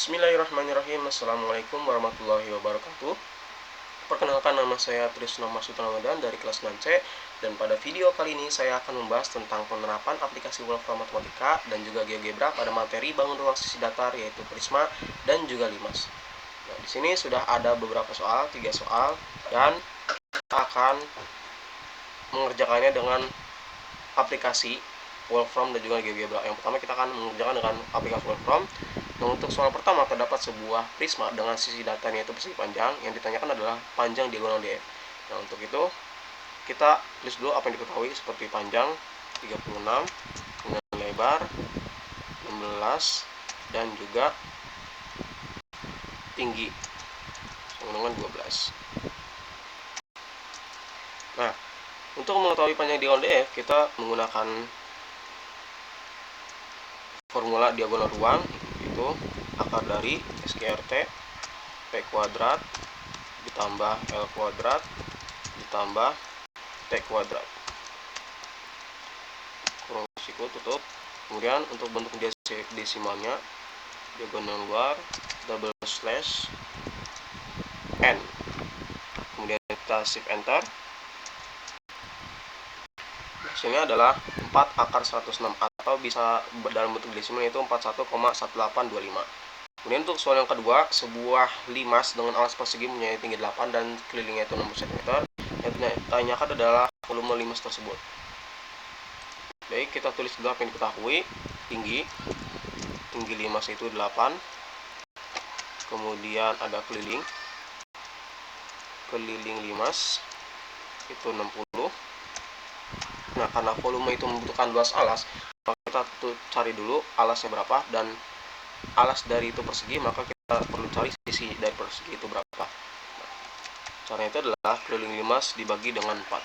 Bismillahirrahmanirrahim. Assalamualaikum warahmatullahi wabarakatuh. Perkenalkan, nama saya Trisno Masud Ramadan dari kelas 6C. Dan pada video kali ini saya akan membahas tentang penerapan aplikasi Wolfram Matematika dan juga GeoGebra pada materi bangun ruang sisi datar, yaitu Prisma dan juga Limas. Nah, di sini sudah ada beberapa soal, 3 soal, dan kita akan mengerjakannya dengan aplikasi Wolfram dan juga GeoGebra. Yang pertama kita akan mengerjakan dengan aplikasi Wolfram. Nah, untuk soal pertama terdapat sebuah prisma dengan sisi datarnya itu persegi panjang. Yang ditanyakan adalah panjang diagonal DF. Nah, untuk itu kita tulis dulu apa yang diketahui, seperti panjang 36 dengan lebar 16 dan juga tinggi sama dengan 12. Nah, untuk mengetahui panjang diagonal DF kita menggunakan formula diagonal ruang, itu akar dari SQRT P kuadrat ditambah L kuadrat ditambah T kuadrat kurung siku tutup. Kemudian untuk bentuk desimalnya diagonal luar double slash n, kemudian kita shift enter. Hasilnya adalah 4 akar 106, atau bisa dalam bentuk desimal yaitu 41,1825. Kemudian untuk soal yang kedua, sebuah limas dengan alas persegi mempunyai tinggi 8 dan kelilingnya itu 60 cm. Yang ditanyakan adalah volume limas tersebut. Baik, kita tulis dulu apa yang diketahui. Tinggi limas itu 8. Kemudian ada keliling limas itu 60. Nah, karena volume itu membutuhkan luas alas, maka kita cari dulu alasnya berapa, dan alas dari itu persegi, maka kita perlu cari sisi dari persegi itu berapa. Nah, caranya itu adalah keliling limas dibagi dengan 4.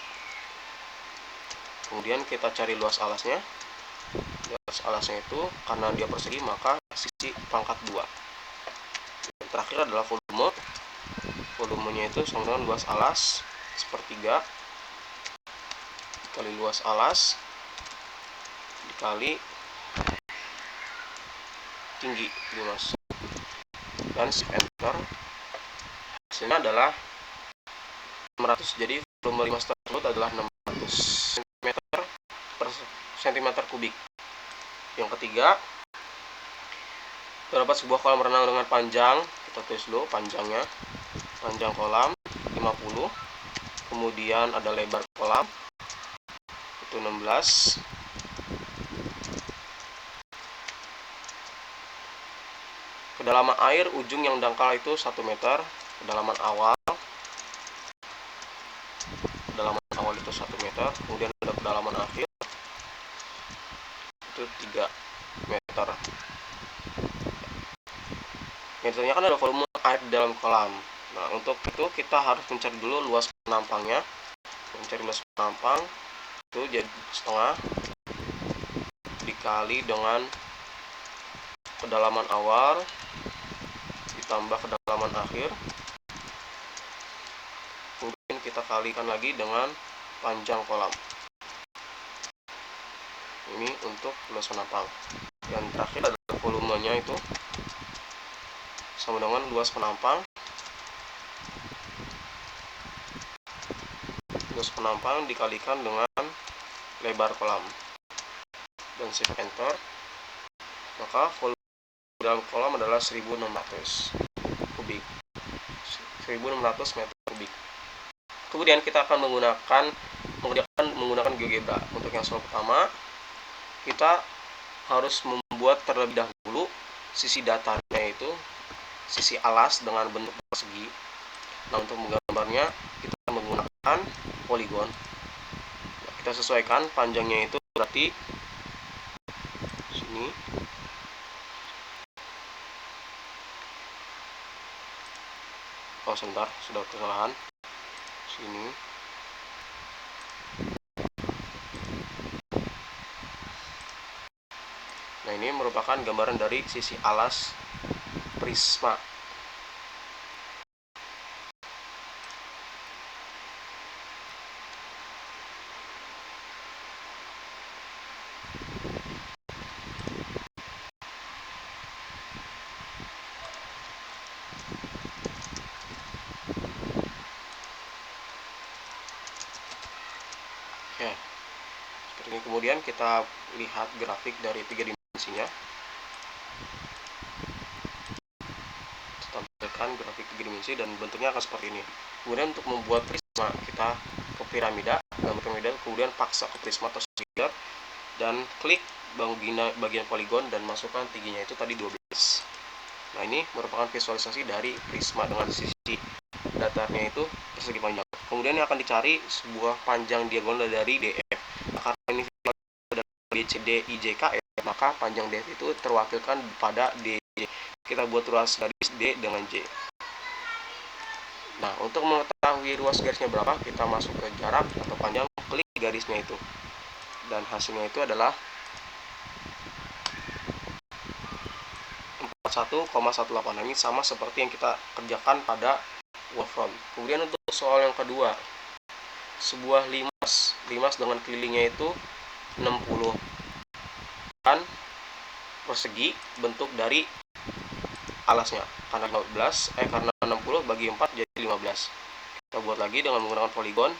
Kemudian kita cari luas alasnya. Luas alasnya itu karena dia persegi, maka sisi pangkat 2. Yang terakhir adalah volume. Volumenya itu sama dengan luas alas sepertiga dikali luas alas dikali tinggi limas, dan shift enter. Hasilnya adalah 600. Jadi volume limas tersebut adalah 600 cm per cm kubik. Yang ketiga, terdapat sebuah kolam renang dengan panjang, kita tulis dulu panjangnya. Panjang kolam 50, kemudian ada lebar kolam itu 16. Kedalaman air ujung yang dangkal itu 1 meter. Kedalaman awal itu 1 meter. Kemudian ada kedalaman akhir itu 3 meter. Yang ditanyakan adalah volume air di dalam kolam. Nah, untuk itu kita harus mencari dulu luas penampangnya. Mencari luas penampang itu jadi setengah dikali dengan kedalaman awal ditambah kedalaman akhir, kemudian kita kalikan lagi dengan panjang kolam. Ini untuk luas penampang. Yang terakhir adalah volumenya, itu sama dengan luas penampang dikalikan dengan lebar kolam, dan shift enter. Maka volume dalam kolam adalah 1600 kubik, 1600 meter kubik. Kemudian kita akan menggunakan GeoGebra. Untuk yang soal pertama, kita harus membuat terlebih dahulu sisi datarnya, itu sisi alas dengan bentuk persegi. Nah, untuk menggambarnya kita menggunakan poligon. Nah, kita sesuaikan panjangnya itu berarti sini. Oh, sebentar, sudah kesalahan. Sini. Nah, ini merupakan gambaran dari sisi alas prisma. kemudian kita lihat grafik dari 3 dimensinya. Tampilkan grafik 3 dimensi dan bentuknya akan seperti ini. Kemudian untuk membuat prisma, kita ke piramida, kemudian paksa ke prisma tersebut dan klik bagian poligon dan masukkan tingginya itu tadi 12. Nah, ini merupakan visualisasi dari prisma dengan sisi datarnya itu persegi panjang. Kemudian yang akan dicari sebuah panjang diagonal dari DF. Nah, karena ini dari BCD IJKF, maka panjang DF itu terwakilkan pada DJ. Kita buat ruas garis D dengan J. Nah, untuk mengetahui ruas garisnya berapa, kita masuk ke jarak atau panjang, klik garisnya itu. Dan hasilnya itu adalah 41,18. Ini sama seperti yang kita kerjakan pada wavefront. Kemudian untuk soal yang kedua, sebuah limas dengan kelilingnya itu 60 dan persegi bentuk dari alasnya. Karena 60 bagi 4 jadi 15. Kita buat lagi dengan menggunakan poligon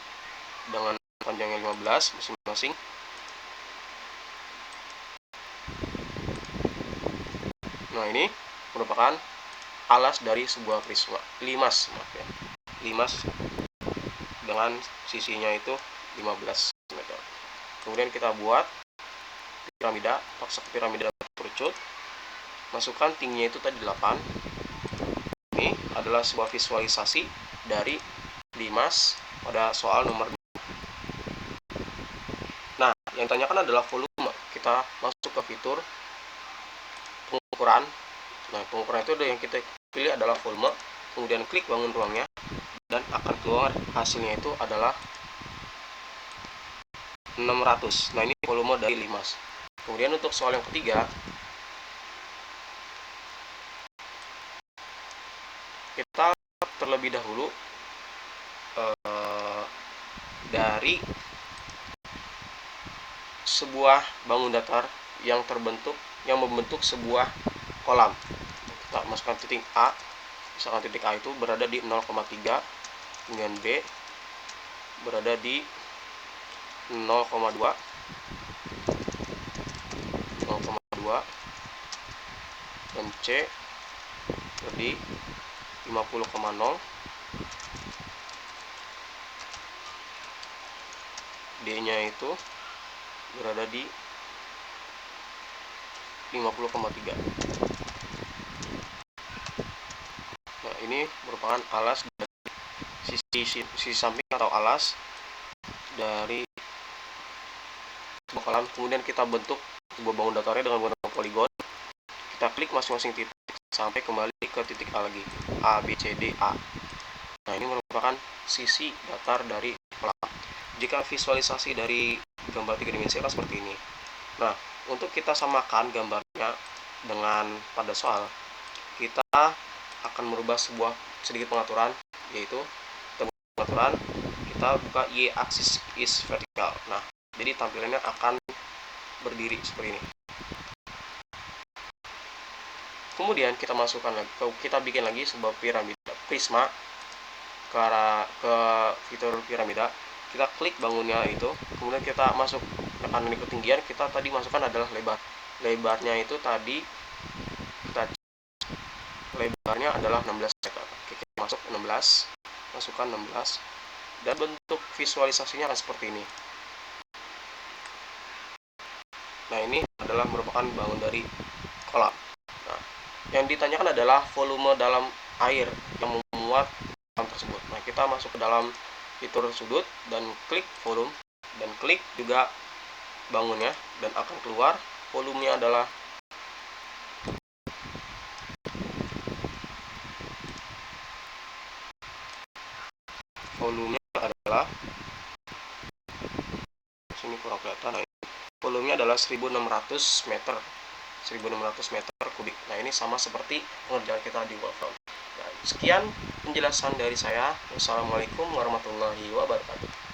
dengan panjangnya 15 masing-masing. Nah, ini merupakan alas dari sebuah prisma, limas dengan sisinya itu 15 meter. Kemudian kita buat piramida, paksa piramida kerucut, masukkan tingginya itu tadi 8. Ini adalah sebuah visualisasi dari limas pada soal nomor 2. Nah, yang ditanyakan adalah volume. Kita masuk ke fitur pengukuran. Nah, pengukuran itu yang kita pilih adalah volume, kemudian klik bangun ruangnya dan akan keluar hasilnya itu adalah 600. Nah, ini volume dari limas. Kemudian untuk soal yang ketiga, kita terlebih dahulu dari sebuah bangun datar yang membentuk sebuah kolam. Kita masukkan titik A, misalkan titik A itu berada di 0,3, kemudian B berada di 0,2, dan C berada di 50,0, D-nya itu berada di 50,3. Nah, ini merupakan alas dari sisi samping atau alas dari sebuah kolam. Kemudian kita bentuk sebuah bangun datarnya dengan menggunakan poligon. Kita klik masing-masing titik sampai kembali ke titik A lagi, A, B, C, D, A. Nah, ini merupakan sisi datar dari kolam. Jika visualisasi dari gambar 3 dimensi akan seperti ini. Nah, untuk kita samakan gambarnya dengan pada soal, kita akan merubah sedikit pengaturan, yaitu pengaturan kita buka Y axis is vertical. Nah, jadi tampilannya akan berdiri seperti ini. Kemudian kita masukkan lagi, kita bikin lagi sebuah piramida prisma ke fitur piramida. Kita klik bangunnya itu, kemudian kita masuk tekanan ketinggian. Kita tadi masukkan adalah lebarnya itu tadi lebarnya adalah 16 meter. Oke, kita masuk 16, masukkan 16, dan bentuk visualisasinya akan seperti ini. Nah, ini adalah merupakan bangun dari kolam. Nah, yang ditanyakan adalah volume dalam air yang memuat kolam tersebut. Nah, kita masuk ke dalam fitur sudut dan klik volume dan klik juga bangunnya, dan akan keluar volumenya adalah sini kurang kelihatan. Nah, volumenya adalah 1600 meter kubik. Nah, ini sama seperti pengerjaan kita di wavefront. Nah, sekian penjelasan dari saya. Wassalamualaikum warahmatullahi wabarakatuh.